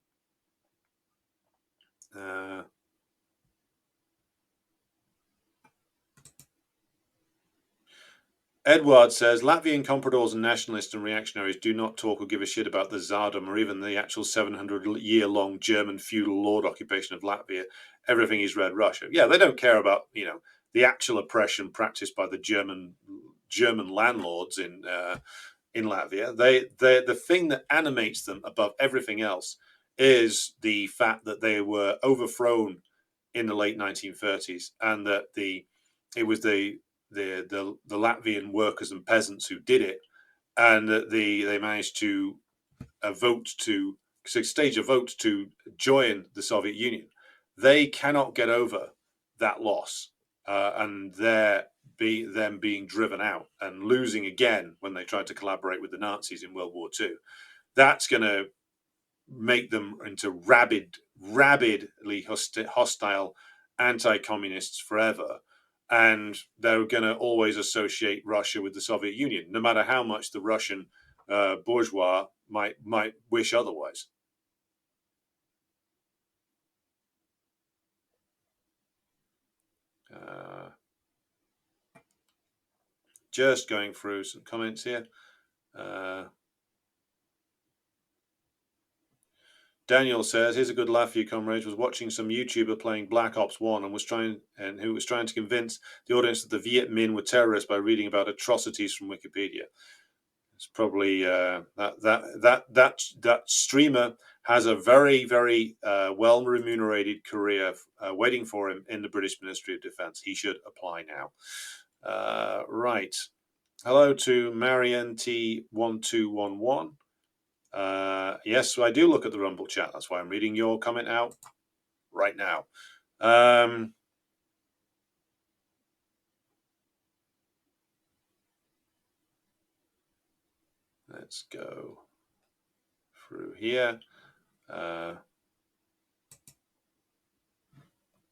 Edward says, Latvian compradors and nationalists and reactionaries do not talk or give a shit about the Tsardom or even the actual 700-year-long German feudal lord occupation of Latvia. Everything is Red Russia. Yeah, they don't care about, the actual oppression practiced by the German landlords in Latvia. The thing that animates them above everything else is the fact that they were overthrown in the late 1930s, and that it was the Latvian workers and peasants who did it, and that they managed to stage a vote to join the Soviet Union. They cannot get over that loss, and them being driven out and losing again when they tried to collaborate with the Nazis in World War II. That's going to make them into rabidly hostile anti-communists forever. And they're going to always associate Russia with the Soviet Union, no matter how much the Russian bourgeois might wish otherwise. Just going through some comments here. Daniel says, here's a good laugh for you, comrades. Was watching some YouTuber playing Black Ops 1 who was trying to convince the audience that the Viet Minh were terrorists by reading about atrocities from Wikipedia. It's probably that streamer has a very, very well remunerated career waiting for him in the British Ministry of Defence. He should apply now. Right. Hello to Marianne T1211. Yes, so I do look at the Rumble chat. That's why I'm reading your comment out right now. let's go through here.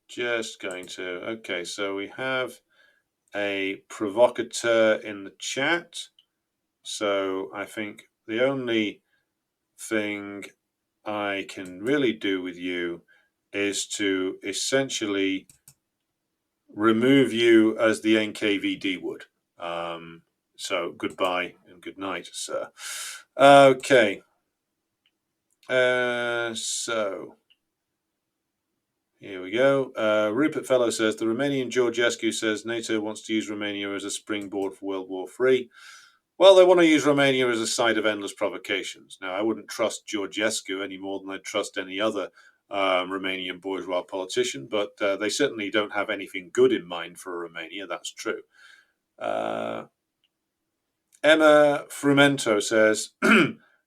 Just going to, okay, so we have a provocateur in the chat. So I think the only thing I can really do with you is to essentially remove you as the NKVD would. So goodbye and good night, sir. Okay. So here we go. Rupert Fellow says the Romanian Georgescu says NATO wants to use Romania as a springboard for World War III. Well, they want to use Romania as a site of endless provocations. Now, I wouldn't trust Georgescu any more than I'd trust any other Romanian bourgeois politician, but they certainly don't have anything good in mind for Romania. That's true. Emma Frumento says,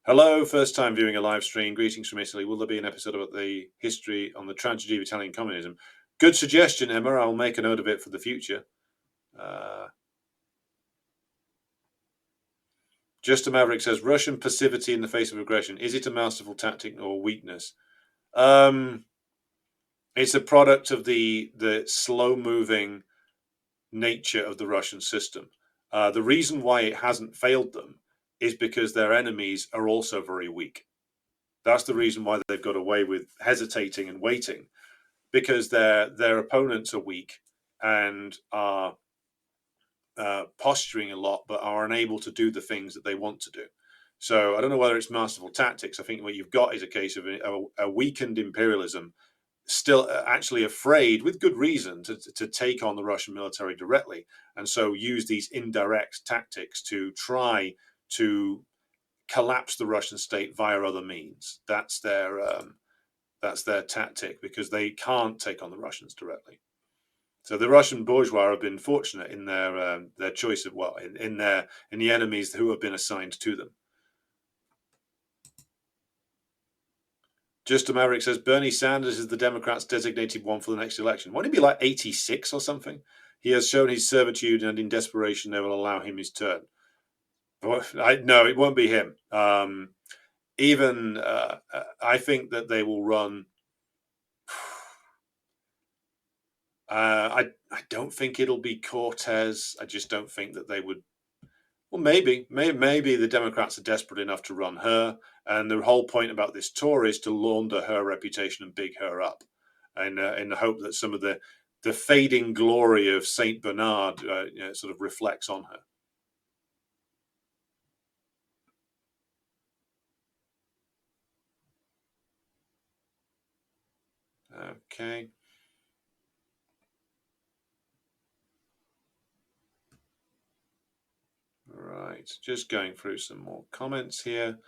hello, first time viewing a live stream. Greetings from Italy. Will there be an episode about the history on the tragedy of Italian communism? Good suggestion, Emma. I'll make a note of it for the future. Just a Maverick says, Russian passivity in the face of aggression. Is it a masterful tactic or weakness? It's a product of the slow-moving nature of the Russian system. The reason why it hasn't failed them is because their enemies are also very weak. That's the reason why they've got away with hesitating and waiting, because their opponents are weak and are posturing a lot, but are unable to do the things that they want to do. So I don't know whether it's masterful tactics. I think what you've got is a case of a weakened imperialism, still actually afraid, with good reason, to take on the Russian military directly, and so use these indirect tactics to try to collapse the Russian state via other means. That's their tactic, because they can't take on the Russians directly. So the Russian bourgeois have been fortunate in their choice of in the enemies who have been assigned to them. Just a Maverick says Bernie Sanders is the Democrats' designated one for the next election. Won't he be like 86 or something? He has shown his servitude, and in desperation they will allow him his turn. No, it won't be him. I think that they will run. I don't think it'll be Cortez. I just don't think that they would. Well, maybe the Democrats are desperate enough to run her, and the whole point about this tour is to launder her reputation and big her up, and in the hope that some of the fading glory of Saint Bernard sort of reflects on her. Okay. Right, just going through some more comments here.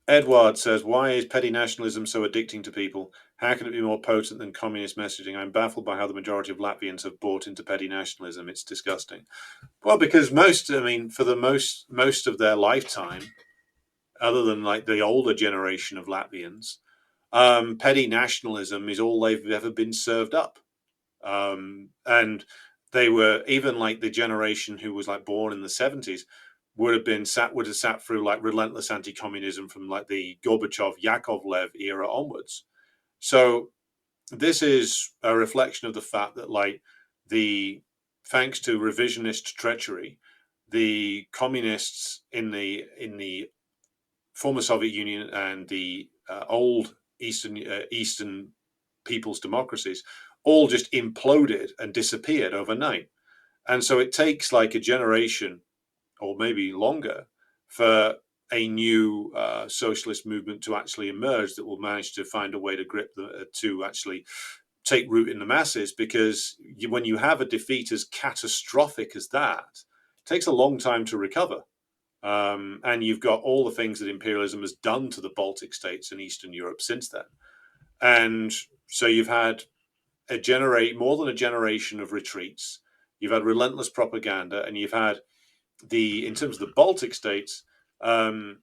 Edward says, why is petty nationalism so addicting to people? How can it be more potent than communist messaging? I'm baffled by how the majority of Latvians have bought into petty nationalism. It's disgusting. Well, because for the most of their lifetime, other than like the older generation of Latvians, petty nationalism is all they've ever been served up. And they were, even like the generation who was like born in the 70s would have sat through like relentless anti-communism from like the Gorbachev-Yakovlev era onwards. So this is a reflection of the fact that like thanks to revisionist treachery, the communists in the former Soviet Union and the old Eastern people's democracies all just imploded and disappeared overnight. And so it takes like a generation or maybe longer for a new socialist movement to actually emerge that will manage to find a way to actually take root in the masses, because when you have a defeat as catastrophic as that, it takes a long time to recover. And you've got all the things that imperialism has done to the Baltic states and Eastern Europe since then. And so you've had more than a generation of retreats. You've had relentless propaganda, and you've had in terms of the Baltic states, the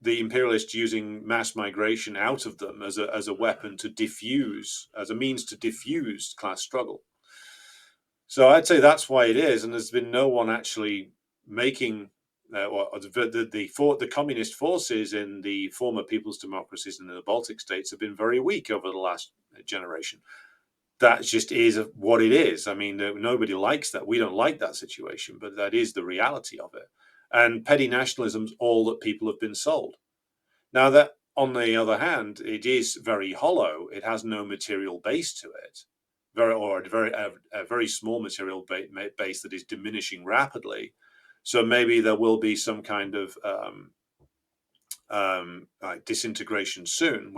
imperialists using mass migration out of them as a weapon to diffuse, as a means to diffuse class struggle. So I'd say that's why it is, and there's been no one actually making the communist forces in the former people's democracies and in the Baltic states have been very weak over the last generation. That just is what it is. I mean, nobody likes that. We don't like that situation, but that is the reality of it. And petty nationalism's all that people have been sold. Now, that, on the other hand, it is very hollow. It has no material base to it, a very small material base that is diminishing rapidly. So maybe there will be some kind of disintegration soon.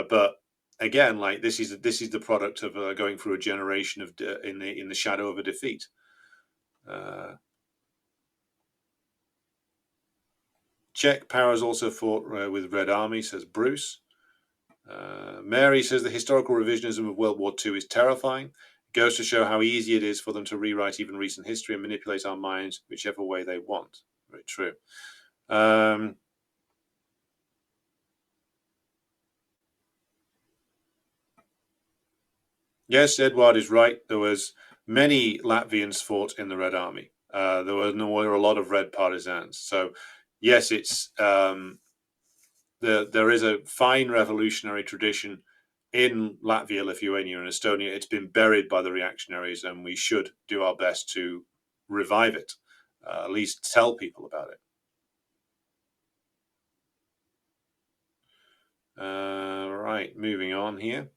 But again, like this is the product of going through a generation of in the shadow of a defeat. Czech powers also fought with Red Army, says Bruce. Mary says the historical revisionism of World War II is terrifying. It goes to show how easy it is for them to rewrite even recent history and manipulate our minds whichever way they want. Very true. Yes, Edward is right. There was many Latvians fought in the Red Army. There were a lot of Red partisans. So yes, it's there is a fine revolutionary tradition in Latvia, Lithuania, and Estonia. It's been buried by the reactionaries, and we should do our best to revive it, at least tell people about it. Right, moving on here.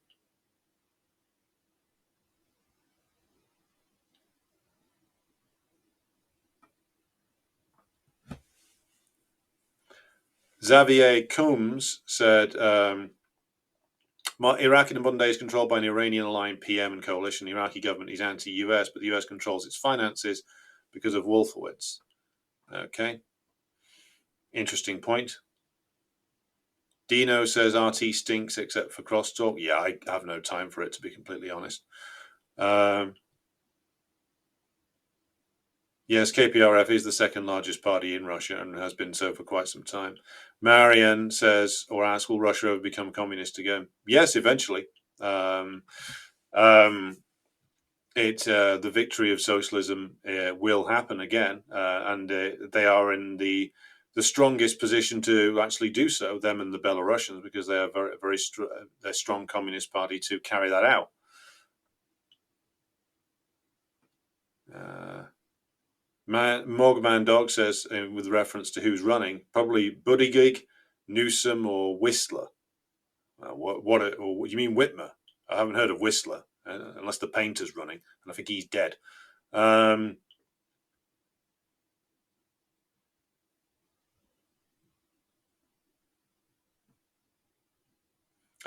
Xavier Combs said, Iraq in the modern day is controlled by an Iranian-aligned PM and coalition. The Iraqi government is anti-US, but the US controls its finances because of Wolfowitz. Okay. Interesting point. Dino says RT stinks except for crosstalk. Yeah, I have no time for it, to be completely honest. Yes, KPRF is the second largest party in Russia and has been so for quite some time. Marian says, or asks, will Russia ever become communist again? Yes, eventually. The victory of socialism will happen again, and they are in the strongest position to actually do so, them and the Belarusians, because they are very strong communist party to carry that out. Morgman Dog says, with reference to who's running, probably Buttigieg, Newsom, or Whistler. What do you mean Whitmer? I haven't heard of Whistler, unless the painter's running, and I think he's dead.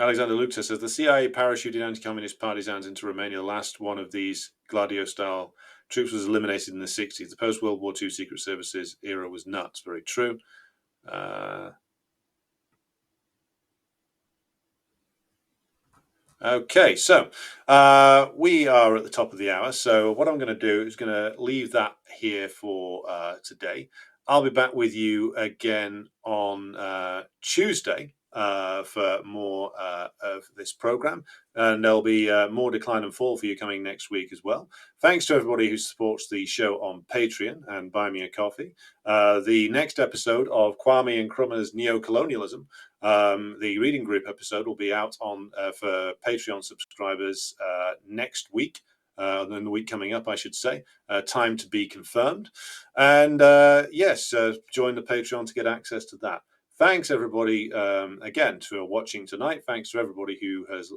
Alexander Luxa says, the CIA parachuted anti-communist partisans into Romania. The last one of these Gladio-style troops was eliminated in the 60s. The post-World War II Secret Services era was nuts. Very true. Okay, so we are at the top of the hour. So what I'm going to do is going to leave that here for today. I'll be back with you again on Tuesday for more of this program, and there'll be more Decline and Fall for you coming next week as well. Thanks to everybody who supports the show on Patreon and Buy Me a Coffee. The next episode of Kwame Nkrumah's Neocolonialism, the reading group episode, will be out on for Patreon subscribers next week. In the week coming up, I should say. Time to be confirmed. And yes, join the Patreon to get access to that. Thanks, everybody, again, for watching tonight. Thanks to everybody who has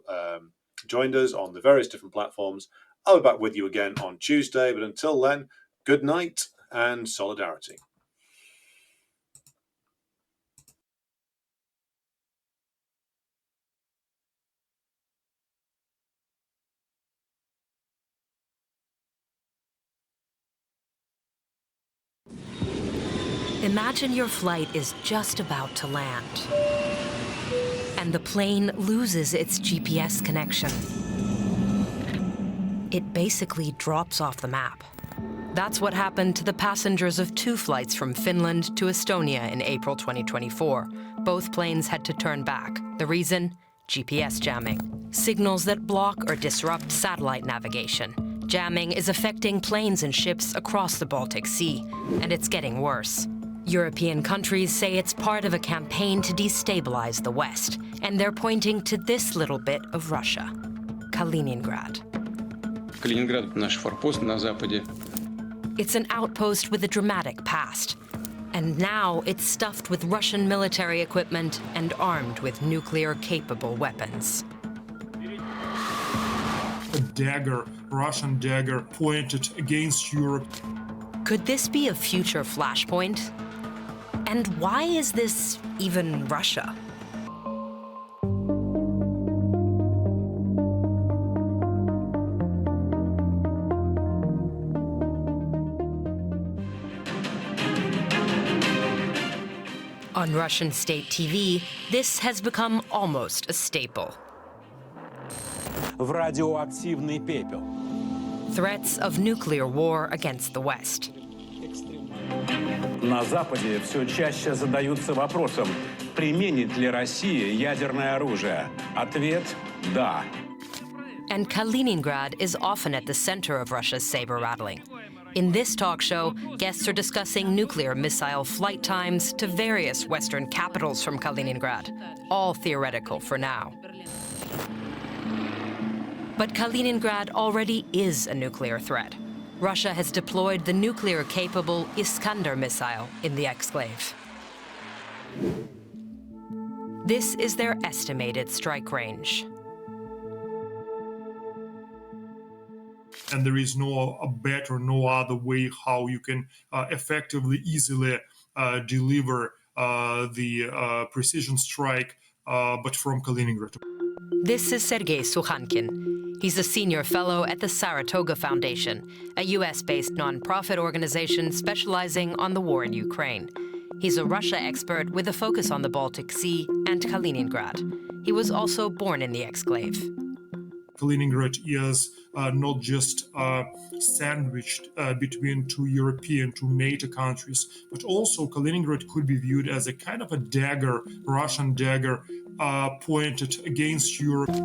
joined us on the various different platforms. I'll be back with you again on Tuesday. But until then, good night and solidarity. Imagine your flight is just about to land, and the plane loses its GPS connection. It basically drops off the map. That's what happened to the passengers of 2 flights from Finland to Estonia in April 2024. Both planes had to turn back. The reason? GPS jamming. Signals that block or disrupt satellite navigation. Jamming is affecting planes and ships across the Baltic Sea, and it's getting worse. European countries say it's part of a campaign to destabilize the West, and they're pointing to this little bit of Russia, Kaliningrad. Калининград — наш форпост на западе. It's an outpost with a dramatic past, and now it's stuffed with Russian military equipment and armed with nuclear-capable weapons. A dagger, Russian dagger, pointed against Europe. Could this be a future flashpoint? And why is this even Russia? On Russian state TV, this has become almost a staple. В радиоактивный пепел. Threats of nuclear war against the West. На Западе все чаще задаются вопросом, применит ли Россия ядерное оружие. Ответ – да. And Kaliningrad is often at the center of Russia's saber-rattling. In this talk show, guests are discussing nuclear missile flight times to various Western capitals from Kaliningrad, all theoretical for now. But Kaliningrad already is a nuclear threat. Russia has deployed the nuclear-capable Iskander missile in the exclave. This is their estimated strike range. And there is no other way how you can effectively, easily deliver the precision strike, but from Kaliningrad. This is Sergei Sukhankin. He's a senior fellow at the Saratoga Foundation, a US-based nonprofit organization specializing on the war in Ukraine. He's a Russia expert with a focus on the Baltic Sea and Kaliningrad. He was also born in the exclave. Kaliningrad is not just sandwiched between two NATO countries, but also Kaliningrad could be viewed as a kind of a dagger, Russian dagger, pointed against Europe.